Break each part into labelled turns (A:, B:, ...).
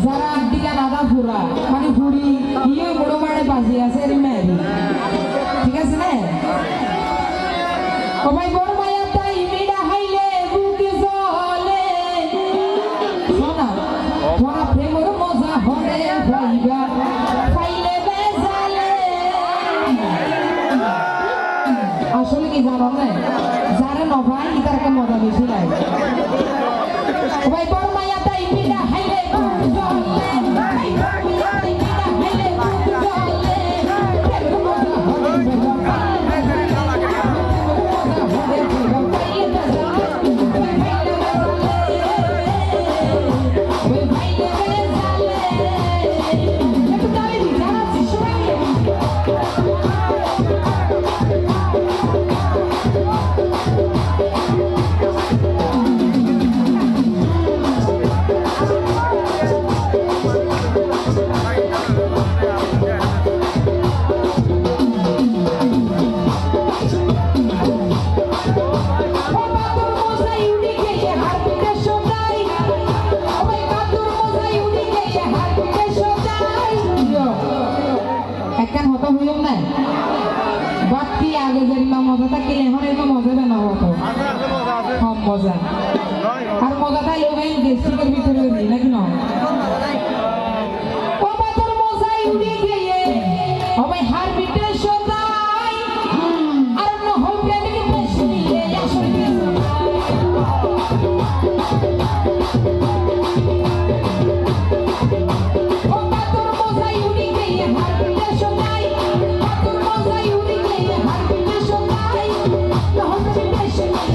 A: যারা আন্টিকা নাদা ফুরা মানে ফুড়ি ইয়ে বড় মারে বাজি আছে রে মেরি ঠিক আছে না ও ভাই বড় মায়া তাই মিডা হাইলে বুকে জলে শোনা তোরা প্রেমর মজা হরে ভাইবা ফাইলে বেজালে আসলে কি জানো না যারা নভাই তার একটা মজা বেশি লাগে ও ভাই বড় মায়া তাই মিডা হাইলে বুকে জলে মজা আর মজা তাই লোক গেস্টিকের ভিতরে নাকি না ও বাতর মজাই উড়ে গিয়ে ও ভাই হার বিটে সদাই আর ন হল প্রেমিক বেশি নিয়ে আসলে ও বাতর মজাই উড়ে গিয়ে হার বিটে সদাই বাতর মজাই উড়ে গিয়ে হার বিটে সদাই ন হল প্রেমিক বেশি নিয়ে আসলে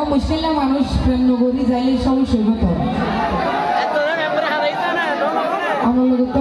A: মুশকিল মানুষ প্রেম নগরী যাইলে সমস্যা হতো আমার লোক